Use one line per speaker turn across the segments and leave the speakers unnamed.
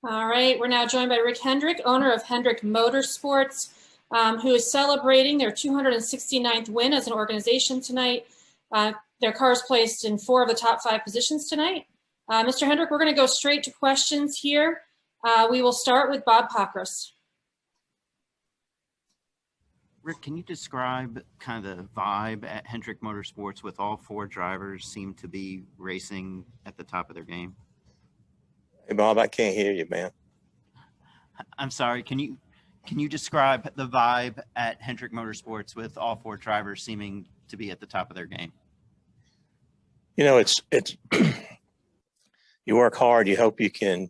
All right, we're now joined by Rick Hendrick, owner of Hendrick Motor Sports, who is celebrating their 269th win as an organization tonight. Their car is placed in 4 of the top 5 positions tonight. Mr. Hendrick, we're going to go straight to questions here. We will start with Bob Pockris.
Rick, can you describe kind of the vibe at Hendrick Motorsports with all 4 drivers seem to be racing at the top of their game?
Hey, Bob, I can't hear you, man.
I'm sorry. Can you describe the vibe at Hendrick Motorsports with all 4 drivers seeming to be at the top of their game?
You know, it's you work hard. You hope you can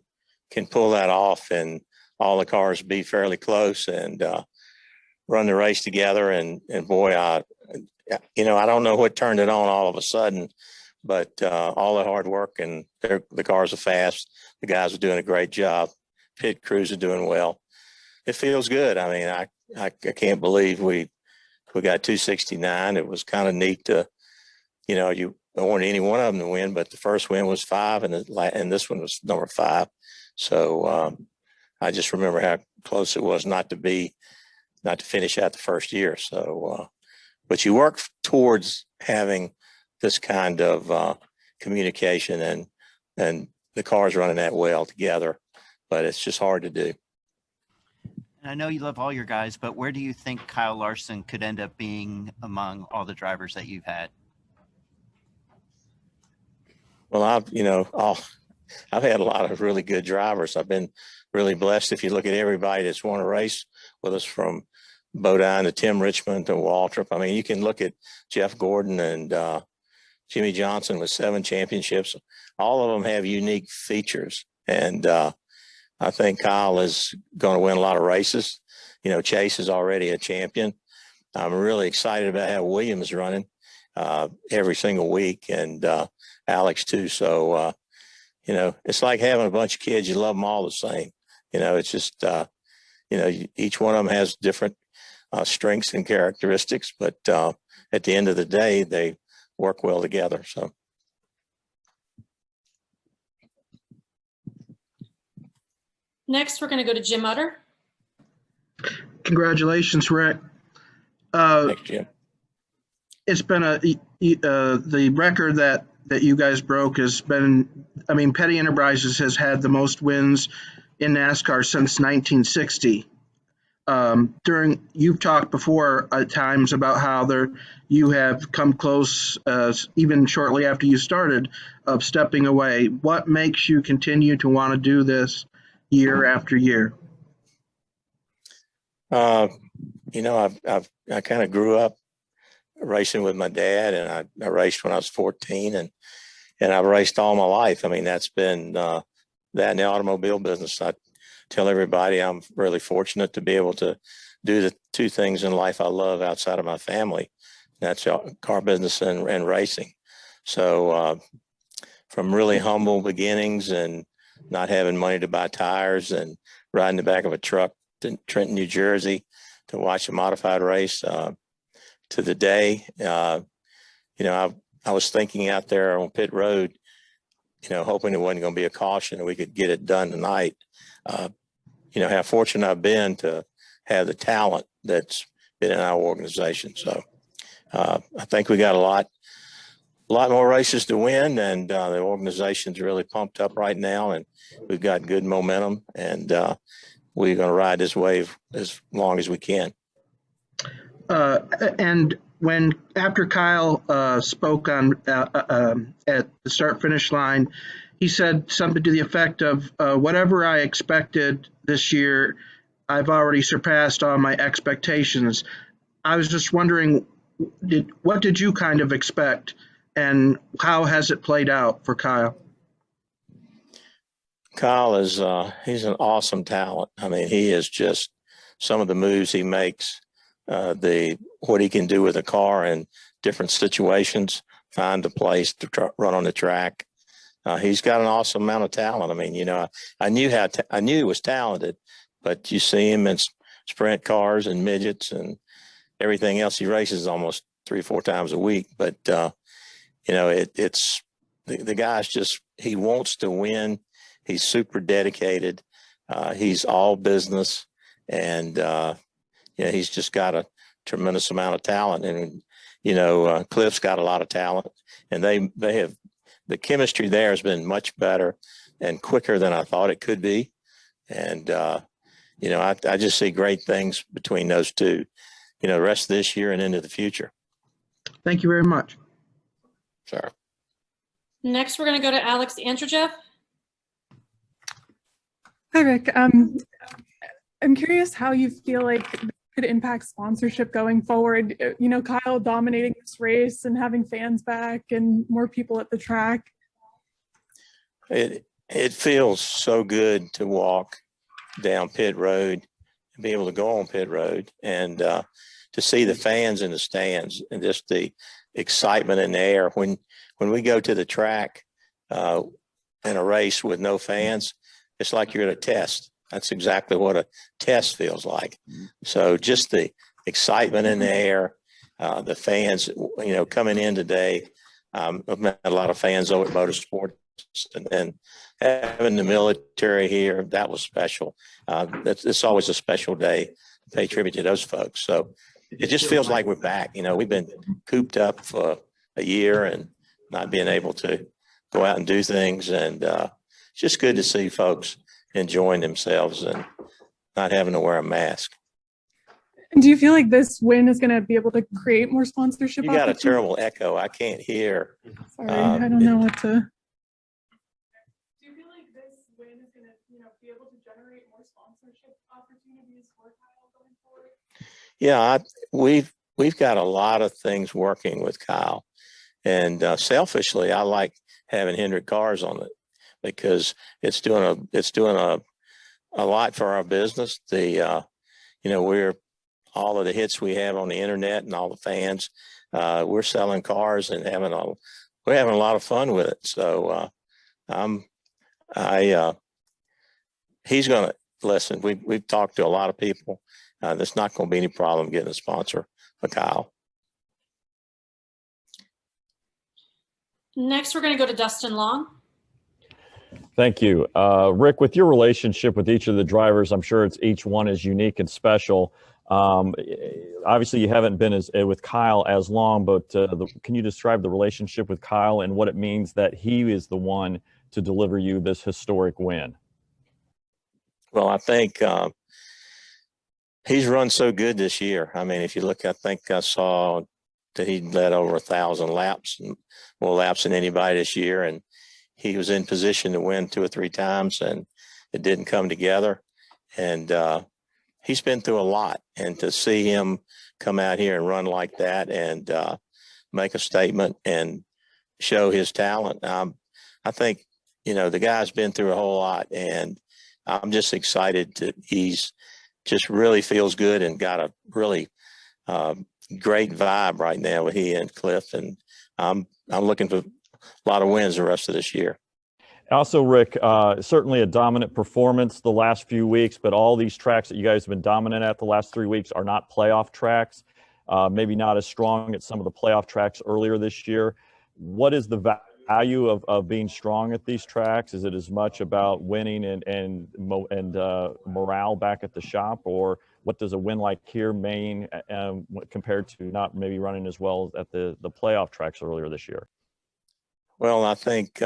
pull that off, and all the cars be fairly close and run the race together. And boy, I don't know what turned it on all of a sudden, but all the hard work, and the cars are fast. The guys are doing a great job. Pit crews are doing well. It feels good. I mean, I can't believe we got 269. It was kind of neat to, you don't want any one of them to win, but the first win was 5, and this one was number 5. So I just remember how close it was not to finish out the first year. So, but you work towards having this kind of communication, and the cars running that well together, but it's just hard to do.
And I know you love all your guys, but where do you think Kyle Larson could end up being among all the drivers that you've had?
Well, I've had a lot of really good drivers. I've been really blessed. If you look at everybody that's won a race with us, from Bodine to Tim Richmond to Waltrip. I mean, you can look at Jeff Gordon and Jimmy Johnson with 7 championships. All of them have unique features. And I think Kyle is going to win a lot of races. Chase is already a champion. I'm really excited about how Williams is running every single week, and Alex too. So, it's like having a bunch of kids. You love them all the same. It's just, each one of them has different strengths and characteristics, but at the end of the day, they work well together. So.
Next, we're going to go to Jim Utter.
Congratulations, Rick.
Thanks, Jim.
It's been the record that you guys broke has been, Petty Enterprises has had the most wins in NASCAR since 1960. You've talked before at times about how you have come close, even shortly after you started, of stepping away. What makes you continue to want to do this year after year?
I kind of grew up racing with my dad, and I raced when I was 14, and I've raced all my life. I mean, that's been that in the automobile business. I tell everybody I'm really fortunate to be able to do the 2 things in life I love outside of my family. That's car business and racing. So from really humble beginnings and not having money to buy tires and riding the back of a truck in Trenton, New Jersey to watch a modified race to the day, I was thinking out there on pit road, hoping it wasn't going to be a caution and we could get it done tonight. How fortunate I've been to have the talent that's been in our organization. So I think we got a lot more races to win, and the organization's really pumped up right now, and we've got good momentum, and we're going to ride this wave as long as we can.
And after Kyle spoke on at the start-finish line, he said something to the effect of, whatever I expected this year, I've already surpassed all my expectations. I was just wondering, what did you kind of expect, and how has it played out for Kyle?
Kyle is he's an awesome talent. I mean, he is just, some of the moves he makes, what he can do with a car in different situations, find a place to run on the track. He's got an awesome amount of talent. I mean, I knew he was talented, but you see him in sprint cars and midgets and everything else. He races almost 3 or 4 times a week, but it's the guy's just, he wants to win. He's super dedicated. He's all business, and he's just got a tremendous amount of talent. And Cliff's got a lot of talent, and they have the chemistry there has been much better and quicker than I thought it could be. And I just see great things between those two, the rest of this year and into the future.
Thank you very much.
Sure.
Next, we're going to go to Alex Andrzejewski.
Hi, Rick. I'm curious how you feel like it could impact sponsorship going forward. Kyle dominating this race and having fans back and more people at the track.
It feels so good to walk down pit road and be able to go on pit road and to see the fans in the stands and just the excitement in the air. When we go to the track in a race with no fans, it's like you're at a test. That's exactly what a test feels like. So just the excitement in the air, the fans, coming in today. I've met a lot of fans over at Motorsports, and then having the military here, that was special. It's always a special day to pay tribute to those folks. So it just feels like we're back. We've been cooped up for a year and not being able to go out and do things. And it's just good to see folks enjoying themselves and not having to wear a mask.
And do you feel like this win is going to be able to create more sponsorship?
You got a terrible echo. I can't hear.
Sorry, I don't know what to. Do you feel like this win is going to, be able to generate more sponsorship opportunities for Kyle going forward?
Yeah, we've got a lot of things working with Kyle, and selfishly, I like having Hendrick cars on it because it's doing a lot for our business. We're all of the hits we have on the internet and all the fans, we're selling cars and we're having a lot of fun with it. So he's going to listen. We've talked to a lot of people. There's not going to be any problem getting a sponsor for Kyle.
Next, we're going to go to Dustin Long.
Thank you. Rick, with your relationship with each of the drivers, I'm sure each one is unique and special. Obviously, you haven't been with Kyle as long, but can you describe the relationship with Kyle and what it means that he is the one to deliver you this historic win?
Well, I think he's run so good this year. I mean, if you look, I think I saw that he led over 1,000 laps, and more laps than anybody this year. And he was in position to win 2 or 3 times, and it didn't come together. And he's been through a lot. And to see him come out here and run like that and make a statement and show his talent, I think, the guy's been through a whole lot. And I'm just excited that he's just really feels good and got a really great vibe right now with he and Cliff. And I'm looking for a lot of wins the rest of this year.
Also, Rick, certainly a dominant performance the last few weeks, but all these tracks that you guys have been dominant at the last 3 weeks are not playoff tracks, maybe not as strong at some of the playoff tracks earlier this year. What is the value of being strong at these tracks? Is it as much about winning and morale back at the shop, or what does a win like here mean compared to not maybe running as well at the playoff tracks earlier this year?
Well, I think,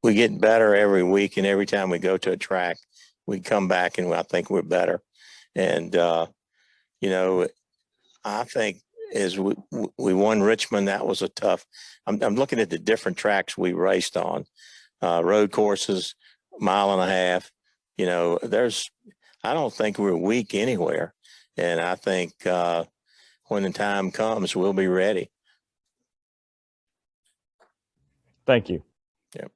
we get better every week, and every time we go to a track, we come back and I think we're better. And, I think as we won Richmond, that was a tough, I'm looking at the different tracks we raced on, road courses, 1.5 miles. I don't think we're weak anywhere. And I think when the time comes, we'll be ready.
Thank you.
Yep.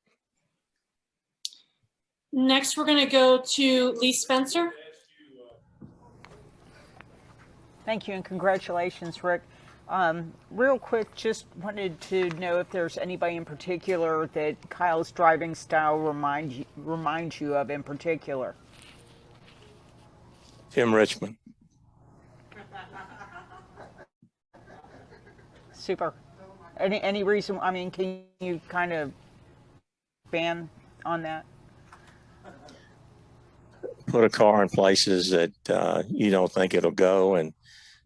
Next, we're going to go to Lee Spencer.
Thank you and congratulations, Rick. Real quick, just wanted to know if there's anybody in particular that Kyle's driving style reminds you of in particular.
Tim Richmond.
Super. Any reason? I mean, can you kind of expand on that?
put a car in places that you don't think it'll go, and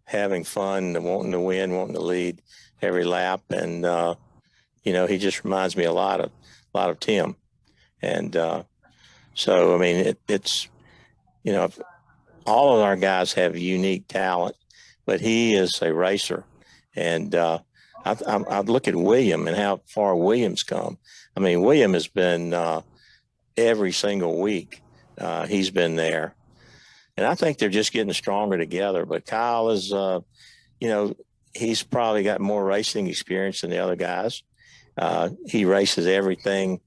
having fun, and wanting to win, wanting to lead every lap. And he just reminds me a lot of Tim. And so, I mean, it's all of our guys have unique talent, but he is a racer. And I look at William and how far William's come. I mean, William has been every single week. He's been there. And I think they're just getting stronger together. But Kyle is, he's probably got more racing experience than the other guys. He races everything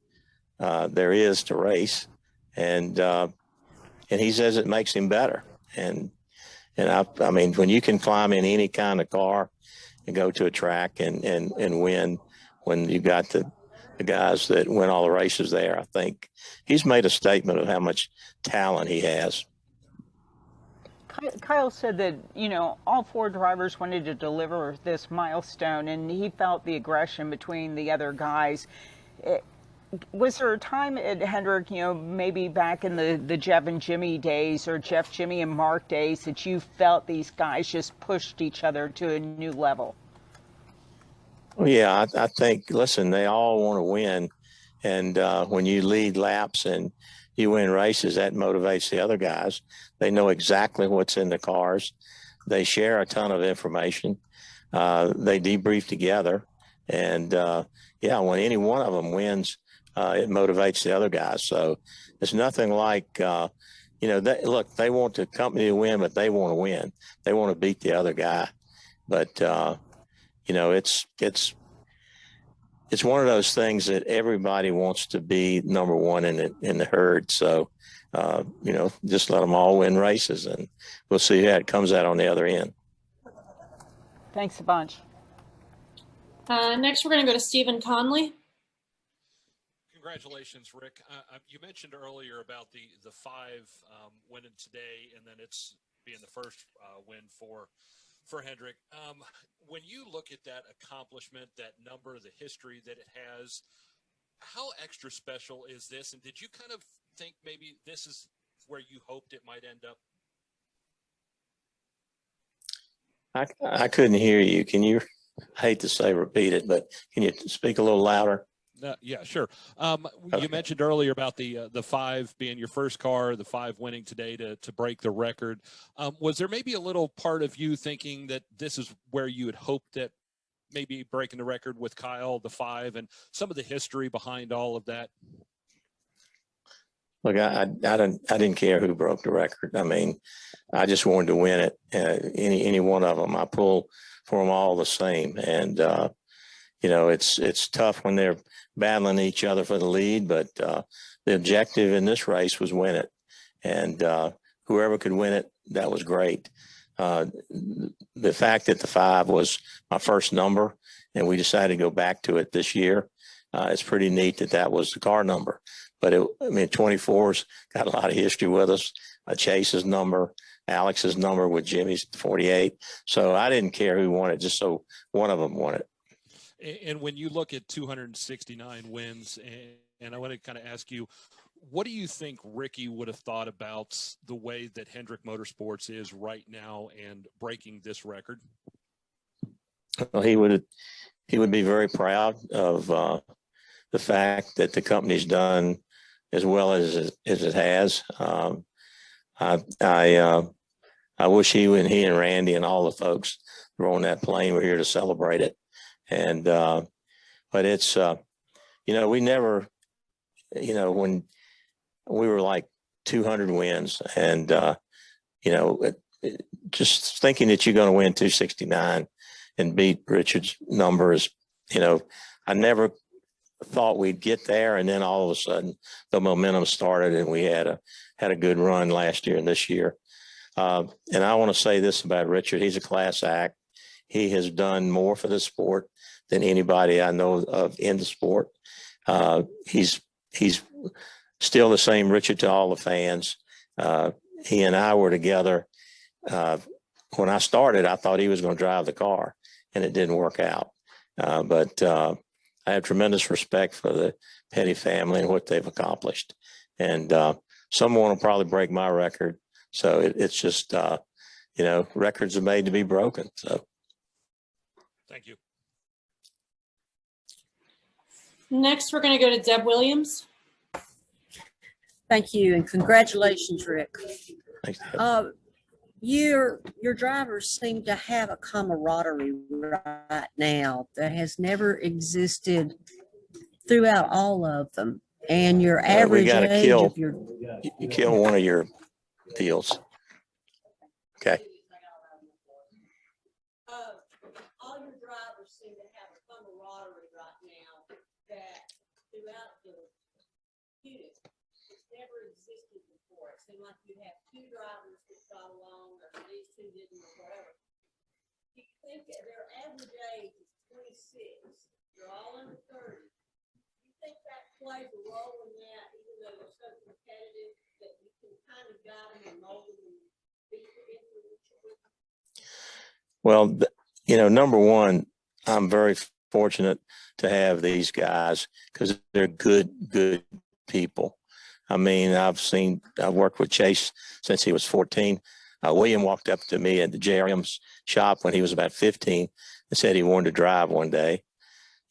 there is to race. And he says it makes him better. And I mean, when you can climb in any kind of car and go to a track and win, when you've got the guys that win all the races there, I think he's made a statement of how much talent he has.
Kyle said that, all 4 drivers wanted to deliver this milestone, and he felt the aggression between the other guys. Was there a time at Hendrick, maybe back in the Jeff and Jimmy days, or Jeff, Jimmy, and Mark days, that you felt these guys just pushed each other to a new level?
Well, yeah, I think, listen, they all want to win. And when you lead laps and you win races, that motivates the other guys. They know exactly what's in the cars. They share a ton of information. They debrief together. And, when any one of them wins, it motivates the other guys. So it's nothing like, they want the company to win, but they want to win. They want to beat the other guy. But, it's one of those things that everybody wants to be number one in the herd. So, just let them all win races, and we'll see how it comes out on the other end.
Thanks a bunch.
Next, we're going to go to Stephen Conley.
Congratulations, Rick. You mentioned earlier about the 5 winning today, and then it's being the first win for Hendrick. When you look at that accomplishment, that number, the history that it has, how extra special is this? And did you kind of think maybe this is where you hoped it might end up?
I couldn't hear you. Can you, I hate to say repeat it, but can you speak a little louder?
Yeah, sure.
Okay.
You mentioned earlier about the 5 being your first car, the 5 winning today to break the record. Was there maybe a little part of you thinking that this is where you had hoped that maybe breaking the record with Kyle, the 5, and some of the history behind all of that?
Look, I didn't care who broke the record. I mean, I just wanted to win it. Any one of them, I pull for them all the same. And it's tough when they're battling each other for the lead, but the objective in this race was win it. And whoever could win it, that was great. The fact that the 5 was my first number and we decided to go back to it this year, it's pretty neat that was the car number. But 24's got a lot of history with us. Chase's number, Alex's number with Jimmy's 48. So I didn't care who won it, just so one of them won it.
And when you look at 269 wins, and I want to kind of ask you, what do you think Ricky would have thought about the way that Hendrick Motorsports is right now and breaking this record?
Well, he would be very proud of the fact that the company's done as well as it has. I wish he and Randy and all the folks who were on that plane were here to celebrate it. And, but it's, we never, when we were like 200 wins and, just thinking that you're going to win 269 and beat Richard's numbers, I never thought we'd get there. And then all of a sudden the momentum started and we had a good run last year and this year. And I want to say this about Richard. He's a class act. He has done more for the sport than anybody I know of in the sport. He's still the same Richard to all the fans. He and I were together. When I started, I thought he was going to drive the car, and it didn't work out. But I have tremendous respect for the Petty family and what they've accomplished. And someone will probably break my record. So it's just, you know, records are made to be broken. So.
Thank you.
Next, we're going to go to Deb Williams.
Thank you, and congratulations, Rick.
Thanks, Deb.
Your drivers seem to have a camaraderie right now that has never existed throughout all of them. And your average age of your
you kill one of your deals. Okay.
all your drivers seem to have a camaraderie right now that throughout the unit it's never existed before. It seemed like you have two drivers that got along, or these two didn't, or whatever. You think that their average age is 26. They're all under 30. You think that plays a role in that, even though they're so competitive, that you can kind of guide them and mold them and be influential?
Well, you know, number one, I'm very fortunate to have these guys because they're good people. I mean, I've worked with Chase since he was 14. William walked up to me at the JRM's shop when he was about 15 and said he wanted to drive one day.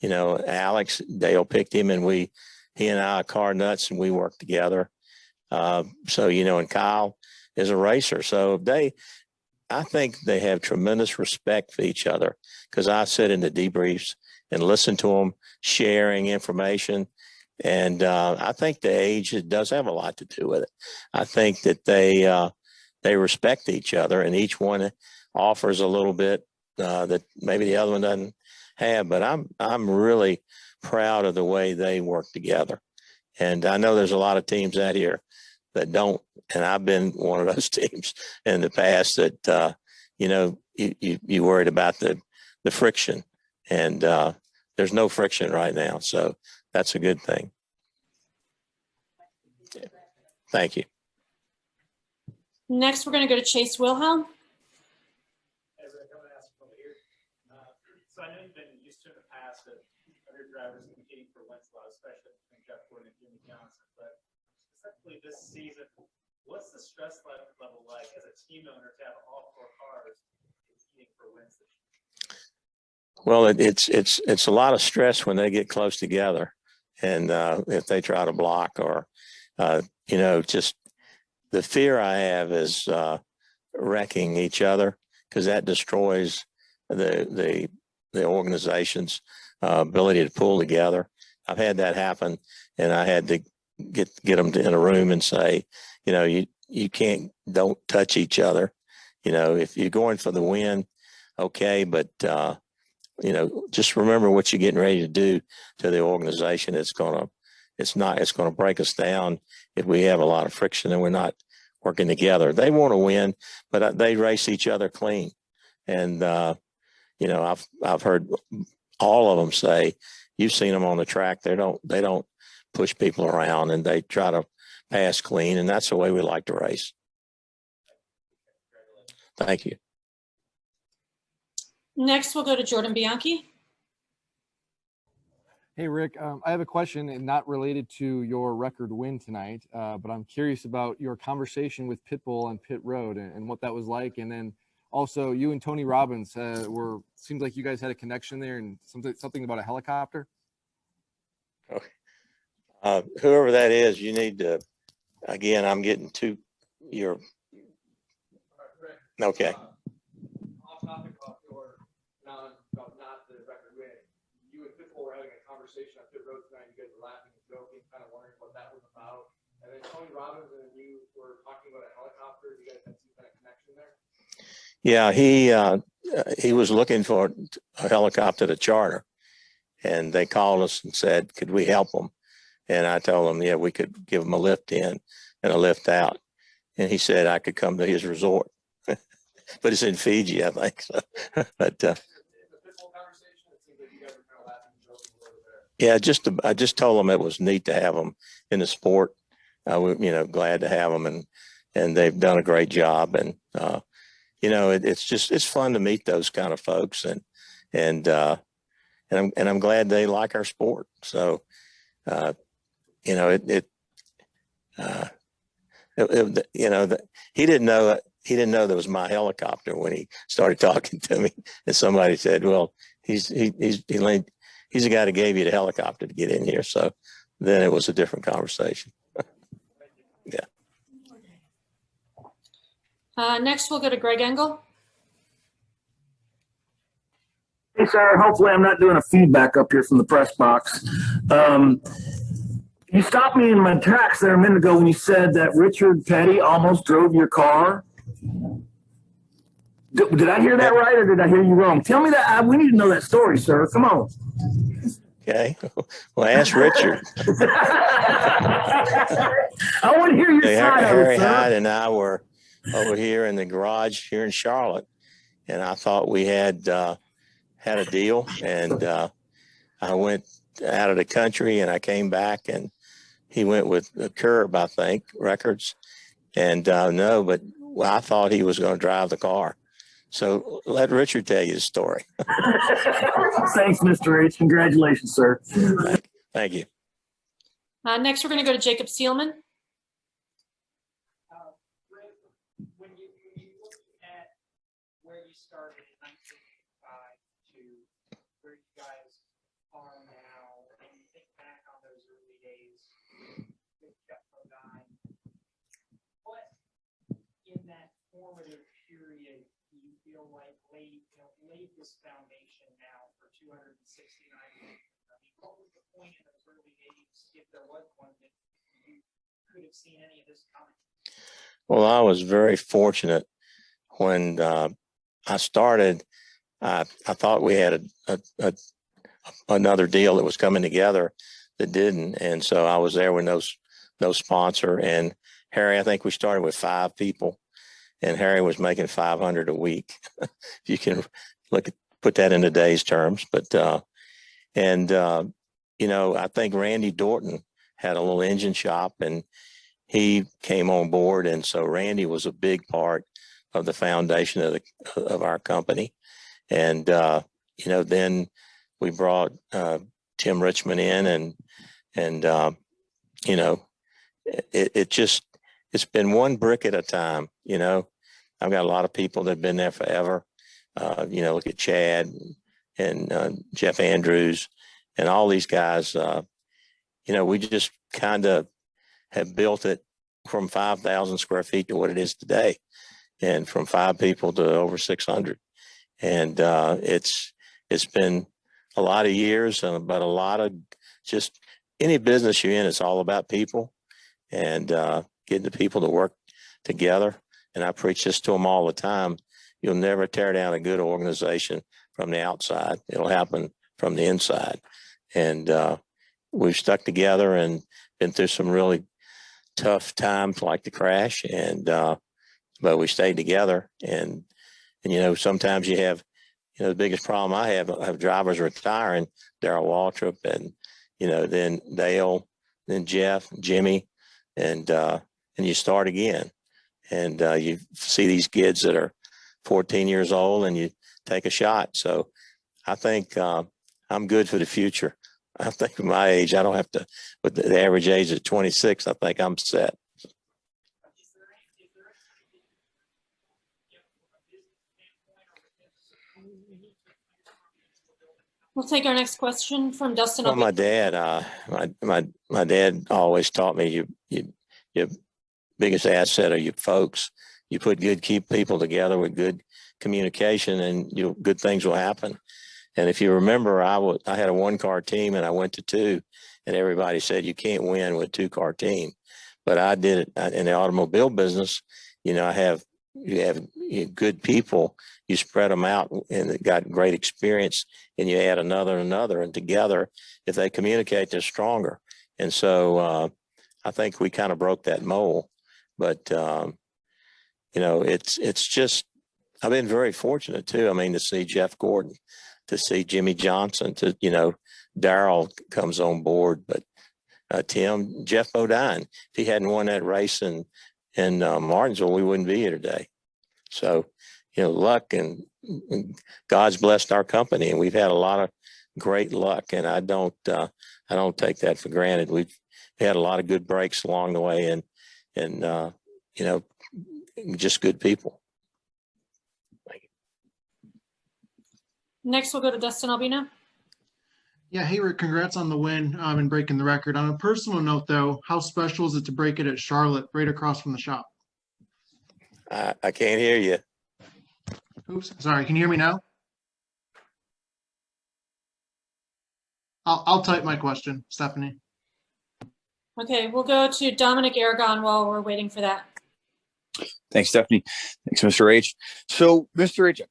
You know, Alex, Dale picked him, and he and I are car nuts, and we worked together. So, you know, and Kyle is a racer. So I think they have tremendous respect for each other because I sit in the debriefs and listen to them sharing information. And I think the age does have a lot to do with it. I think that they respect each other, and each one offers a little bit that maybe the other one doesn't have. But I'm really proud of the way they work together. And I know there's a lot of teams out here that don't, and I've been one of those teams in the past that you know, you worried about the friction, and there's no friction right now, so that's a good thing. Yeah. Thank you.
Next, we're going to go to Chase Wilhelm.
So I know you've been used to in the past of other drivers competing for wins a lot, especially between Jeff Gordon and Jimmy Johnson. But specifically this season, what's the stress level like as a team owner to have all four cars competing for wins this year?
Well, it's a lot of stress when they get close together, and if they try to block or you know, just the fear I have is wrecking each other, because that destroys the organization's ability to pull together. I've had that happen, and I had to get them in a room and say, you know, don't touch each other. You know, if you're going for the win, okay, but you know, just remember what you're getting ready to do to the organization. It's going to break us down if we have a lot of friction and we're not working together. They want to win, but they race each other clean. And you know, I've heard all of them say, you've seen them on the track. They don't push people around, and they try to pass clean, and that's the way we like to race. Thank you.
Next, we'll go to Jordan Bianchi.
Hey, Rick, I have a question, and not related to your record win tonight, but I'm curious about your conversation with Pitbull on pit road and what that was like. And then also you and Tony Robbins seems like you guys had a connection there, and something about a helicopter.
Okay. Whoever that is, you need to, again, I'm getting to your, okay.
Off topic of your, not the record win. You and Pitbull were having a conversation on pit road tonight. You guys were laughing and joking, kind of wondering what that was about. And then Tony Robbins and you were talking about a helicopter. You guys had some kind of connection there?
Yeah, he was looking for a helicopter to charter, and they called us and said, could we help them? And I told them, yeah, we could give them a lift in and a lift out. And he said I could come to his resort, but it's in Fiji, I think. So, but yeah, I just told them it was neat to have them in the sport. You know, glad to have them, and they've done a great job. And you know, it's fun to meet those kind of folks, and I'm glad they like our sport. So, you know, he didn't know that was my helicopter when he started talking to me. And somebody said, well, he's the guy that gave you the helicopter to get in here. So then it was a different conversation. Yeah.
Next, we'll go to Greg Engel.
Hey, sir. Hopefully I'm not doing a feedback up here from the press box. You stopped me in my tracks there a minute ago when you said that Richard Petty almost drove your car. Did I hear that right, or did I hear you wrong? Tell me that. We need to know that story, sir. Come on.
Okay. Well, ask Richard.
I want to hear your side of
Harry
it, sir.
Hyde and I were over here in the garage here in Charlotte, and I thought we had a deal, and I went out of the country, and I came back, and he went with Curb, I think, Records, and no, but I thought he was going to drive the car. So let Richard tell you the story.
Thanks, Mr. H. Congratulations, sir.
Thank you.
Next, we're going to go to Jacob Seelman.
When you look at where you started in 1985 to where you guys are now, and you think back on those early days with Jeff Bodine, what in that formative period do you feel like laid this foundation now for 269? I mean, what was the point in those early days, if there was one, that you could have seen any of this coming?
Well, I was very fortunate when I started. I thought we had another deal that was coming together that didn't, and so I was there with no sponsor. And Harry, I think we started with 5 people, and Harry was making $500 a week. If you can put that in today's terms, but I think Randy Dorton had a little engine shop, and he came on board, and so Randy was a big part of the foundation of our company. And then we brought Tim Richmond in, and it's been one brick at a time. I've got a lot of people that have been there forever. Look at Chad and Jeff Andrews and all these guys. We just kind of have built it from 5,000 square feet to what it is today, and from 5 people to over 600. And it's been a lot of years, but a lot of just any business you're in, it's all about people and getting the people to work together. And I preach this to them all the time. You'll never tear down a good organization from the outside. It'll happen from the inside. And we've stuck together and been through some really tough times like the crash, and but we stayed together. And sometimes you have, the biggest problem I have drivers retiring, Darrell Waltrip, and then Dale, then Jeff, Jimmy, and you start again. And you see these kids that are 14 years old, and you take a shot. So I think I'm good for the future. I think at my age, I don't have to, with the average age of 26, I think I'm set.
We'll take our next question from Dustin.
Well, my dad, my dad always taught me your biggest asset are your folks. You keep people together with good communication, and good things will happen. And if you remember, I had a 1-car team, and I went to 2, and everybody said you can't win with a 2-car team. But I did it in the automobile business. You have good people, you spread them out, and they got great experience, and you add another, and together, if they communicate, they're stronger. And so I think we kind of broke that mold. But it's just, I've been very fortunate too. I mean, to see Jeff Gordon, to see Jimmy Johnson, to Darrell comes on board, but Tim, Jeff Bodine, if he hadn't won that race in Martinsville, we wouldn't be here today. So luck, and God's blessed our company, and we've had a lot of great luck, and I don't take that for granted. We've had a lot of good breaks along the way, and you know, just good people.
Next, we'll go to Dustin Albino.
Yeah, hey Rick, congrats on the win and breaking the record. On a personal note, though, how special is it to break it at Charlotte, right across from the shop?
I can't hear you.
Oops, sorry. Can you hear me now? I'll type my question, Stephanie.
Okay, we'll go to Dominic Aragon while we're waiting for that.
Thanks, Stephanie. Thanks, Mr. H. So, Mr. H,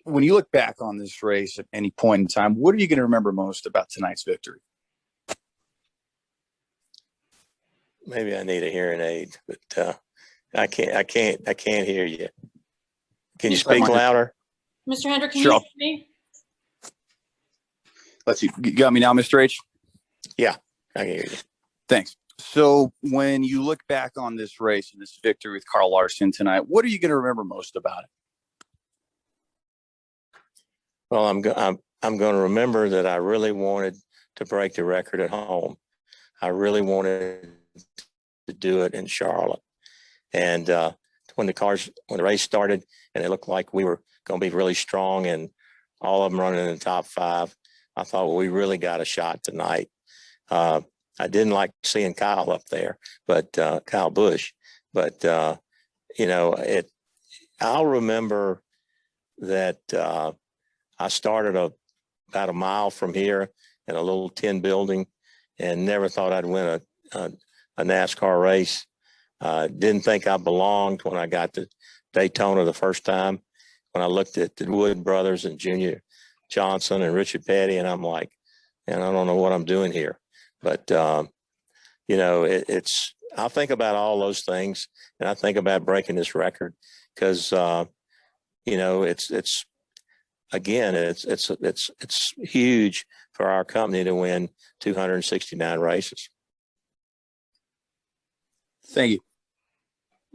when you look back on this race at any point in time, what are you going to remember most about tonight's victory?
Maybe I need a hearing aid, but I can't hear you. Can you speak louder?
Mr. Hendrick, can
Sure.
you hear me?
Let's see. You got me now, Mr. H?
Yeah, I can hear you.
Thanks. So when you look back on this race and this victory with Carl Larson tonight, what are you going to remember most about it?
Well, I'm going to remember that I really wanted to break the record at home. I really wanted to do it in Charlotte. And when the race started and it looked like we were going to be really strong and all of them running in the top 5, I thought, well, we really got a shot tonight. I didn't like seeing Kyle up there, but Kyle Busch, but you know, I'll remember that I started about a mile from here in a little tin building and never thought I'd win a NASCAR race. Didn't think I belonged when I got to Daytona the first time, when I looked at the Wood brothers and Junior Johnson and Richard Petty, and I'm like, man, I don't know what I'm doing here. But, you know, I think about all those things, and I think about breaking this record because, you know, it's huge for our company to win 269 races.
Thank you.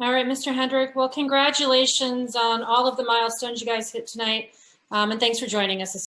All right, Mr. Hendrick. Well, congratulations on all of the milestones you guys hit tonight. And thanks for joining us this